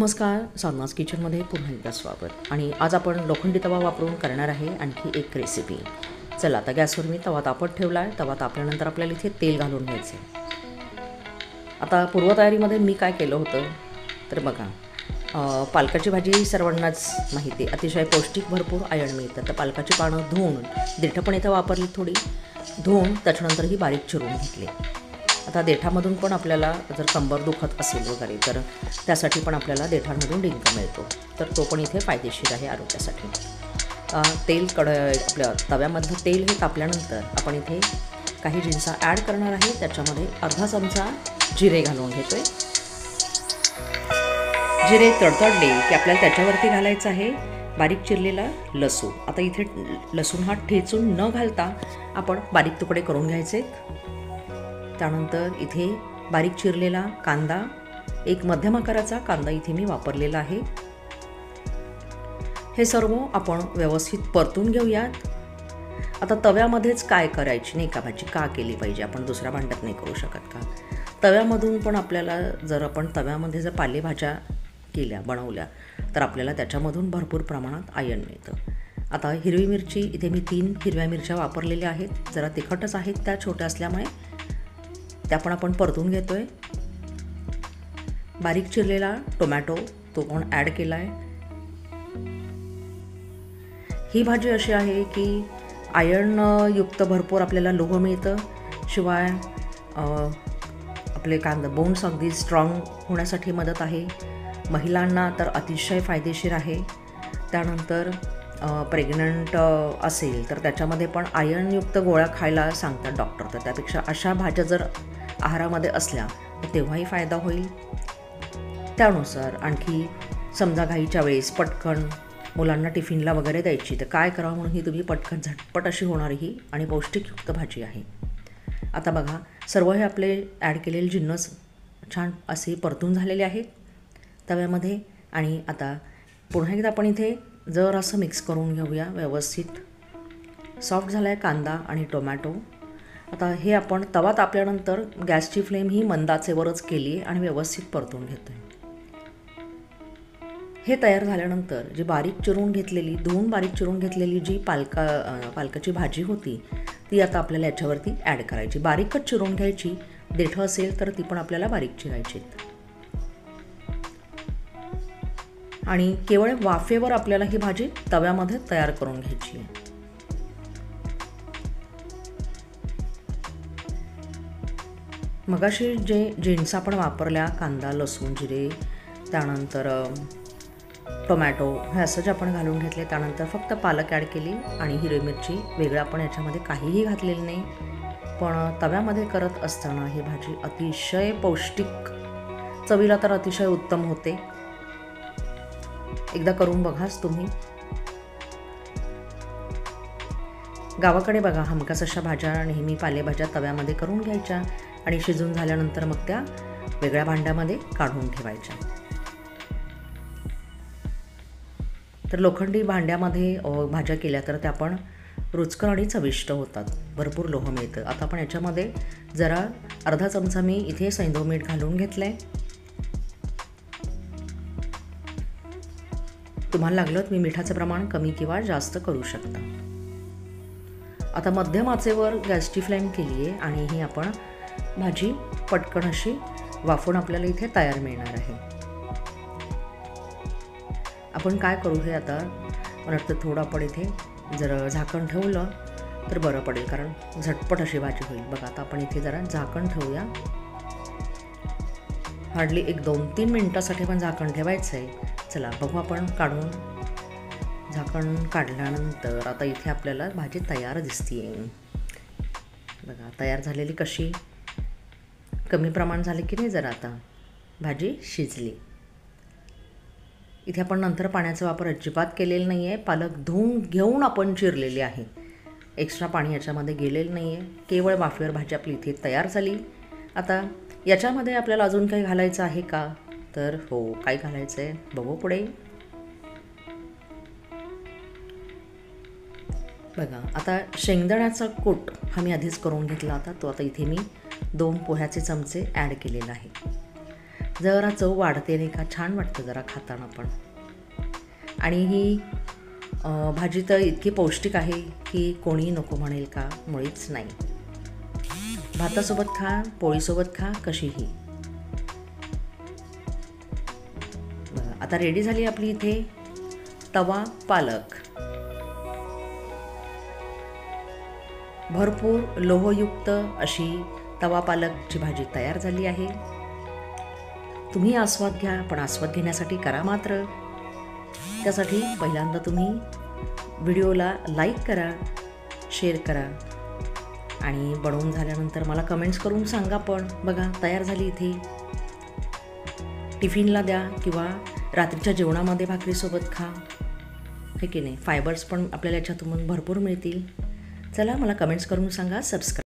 नमस्कार, साधनाज किचनमध्ये पुन्हा एकदा स्वागत. आणि आज आपण लोखंडी तवा वापरून करणार आहे आणखी एक रेसिपी. चला, आता गॅसवर मी तवा तापत ठेवला आहे. तवा तापल्यानंतर आपल्याला इथे तेल घालून घ्यायचे. आता पूर्वतयारीमध्ये मी काय केलं होतं तर बघा, पालकाची भाजी सर्वांनाच माहिती आहे, अतिशय पौष्टिक, भरपूर आयर्न मिळतं. तर पालकाची पानं धुवून देठं पण इथं वापरली, थोडी धुवून त्याच्यानंतर ही बारीक चिरून घेतली. आता देठामधून पण आपल्याला जर कंबर दुखत असेल वगैरे तर त्यासाठी पण आपल्याला देठांमधून डिंक मिळतो, तर तो पण इथे फायदेशीर आहे आरोग्यासाठी. तेल आपल्या तव्यामधलं तेल हे तापल्यानंतर आपण इथे काही जिन्सा ॲड करणार आहे. त्याच्यामध्ये अर्धा चमचा जिरे घालून घेतो आहे. जिरे तडतडले की आपल्याला त्याच्यावरती घालायचं आहे बारीक चिरलेला लसूण. आता इथे लसूण हा ठेचून न घालता आपण बारीक तुकडे करून घ्यायचे. त्यानंतर इथे बारीक चिरलेला कांदा, एक मध्यम आकाराचा कांदा इथे मी वापरलेला आहे. हे सर्व आपण व्यवस्थित परतून घेऊयात. आता तव्यामध्येच काय करायची नाही का, भाजी का केली पाहिजे, आपण दुसऱ्या भांड्यात नाही करू शकत का? तव्यामधून पण आपल्याला, जर आपण तव्यामध्ये जर पालेभाज्या बनवल्या तर आपल्याला त्याच्यामधून भरपूर प्रमाणात आयर्न मिळतं. आता हिरवी मिरची इथे मी 3 हिरव्या मिरच्या वापरलेल्या आहेत. जरा तिखटच आहेत त्या, छोट्या असल्यामुळे त्या पण आपण परतून घेतो आहे. बारीक चिरलेला टोमॅटो तो पण ॲड केला आहे. ही भाजी अशी आहे की आयर्नयुक्त भरपूर आपल्याला लोह मिळतं. शिवाय आपले बोन्स अगदी स्ट्रॉंग होण्यासाठी मदत आहे. महिलांना तर अतिशय फायदेशीर आहे. त्यानंतर प्रेग्नंट असेल तर त्याच्यामध्ये पण आयर्नयुक्त गोळ्या खायला सांगतात डॉक्टर. तर त्यापेक्षा अशा भाज्या जर आहारामध्ये असल्या तर तेव्हाही फायदा होईल. त्यानुसार आणखी समजा घाईच्या वेळेस पटकन मुलांना टिफिनला वगैरे द्यायची तर काय करावं म्हणून ही तुम्ही पटकन झटपट अशी होणारी ही आणि पौष्टिकयुक्त भाजी आहे. आता बघा, सर्व हे आपले ॲड केलेले जिन्नस छान असे परतून झालेले आहेत तव्यामध्ये. आणि आता पुन्हा एकदा आपण इथे जर असं मिक्स करून घेऊया व्यवस्थित. सॉफ्ट झाला आहे कांदा आणि टोमॅटो. आता हे आपण तवा तापल्यानंतर गॅसची फ्लेम ही मंद आचेवरच केली आहे आणि व्यवस्थित परतून घेतो आहे. हे तयार झाल्यानंतर जी धुवून बारीक चिरून घेतलेली जी पालकाची भाजी होती ती आता आपल्याला याच्यावरती ॲड करायची. बारीकच चिरून घ्यायची. देठं असेल तर ती पण आपल्याला बारीक चिरायची. आणि केवळ वाफेवर आपल्याला ही भाजी तव्यामध्ये तयार करून घ्यायची आहे. मगाशी जे जिन्स आपण वापरल्या, कांदा, लसूण, जिरे, त्यानंतर टोमॅटो, हे असं जे आपण घालून घेतले. त्यानंतर फक्त पालक ॲड केली आणि हिरवी मिरची. वेगळं आपण याच्यामध्ये काहीही घातलेलं नाही. पण तव्यामध्ये करत असताना ही भाजी अतिशय पौष्टिक, चवीला तर अतिशय उत्तम होते. एकदा करून बघाच तुम्ही. गावाकडे बघा, हमखास अशा भाज्या नेहमी पालेभाज्या तव्यामध्ये करून घ्यायच्या आणि शिजून झाल्यानंतर मग त्या वेगळ्या भांड्यामध्ये काढून ठेवायच्या. तर लोखंडी भांड्यामध्ये भाज्या केल्या तर त्या पण रुचकर आणि चविष्ट होतात. भरपूर लोह मिळतं. आता आपण याच्यामध्ये जरा अर्धा चमचा मी इथे सैंधव मीठ घालून घेतलं आहे. तुम्हाला लागलं मी मिठाचं प्रमाण कमी किंवा जास्त करू शकता. आता मध्यम आचेवर गॅसची फ्लेम केली आहे आणि ही आपण भाजी पटकन अशी वाफून आपल्याला इथे तयार मिळणार आहे. आपण काय करू, हे आता मला वाटतं थोडं आपण इथे जर झाकण ठेवलं तर बरं पडेल, कारण झटपट अशी भाजी होईल. बघा, आता आपण इथे जरा झाकण ठेवूया. हार्डली एक 2-3 मिनटासाठी पण झाकण ठेवायचं आहे. चला बघू आपण काढून. झाकण काढल्यानंतर आता इथे आपल्याला भाजी तयार दिसते. बघा, तयार झालेली कशी, कमी प्रमाण झाले की नाही जरा. आता भाजी शिजली. इथे आपण नंतर पाण्याचा वापर अजिबात केलेला नाही आहे. पालक धुवून घेऊन आपण चिरलेली आहे. एक्स्ट्रा पाणी याच्यामध्ये गेलेलं नाही आहे. केवळ वाफेवर भाजी आपली इथे तयार झाली. आता याच्यामध्ये आपल्याला अजून काही घालायचं आहे का, तर हो, काय घालायचं आहे बघू पुढे. बघा, आता शेंगदाण्याचा कूट हा मी आधीच करून घेतला होता. तो आता इथे मी 2 पोह्याचे चमचे ॲड केलेला आहे. जरा चव वाढते नाही का, छान वाटतं जरा खाताना पण. आणि ही भाजी तर इतकी पौष्टिक आहे की कोणी नको म्हणेल का, मुळीच नाही. भातासोबत खा, पोळीसोबत खा, कशीही. आता रेडी झाली आपली इथे तवा पालक. भरपूर लोहयुक्त अशी तवा पालकची भाजी तयार झाली आहे. तुम्ही आस्वाद घ्या, पण आस्वाद घेण्यासाठी करा मात्र. त्यासाठी पहिल्यांदा तुम्ही व्हिडिओला लाईक करा, शेअर करा आणि बनवून झाल्यानंतर मला कमेंट्स करून सांगा. पण बघा तयार झाली इथे. टिफिनला द्या किंवा रात्रीच्या जेवणामध्ये भाकरीसोबत खा, हे की नाही. फायबर्स पण आपल्याला याच्यातून भरपूर मिळतील. चला मला कमेंट्स करून सांगा. सबस्क्राईब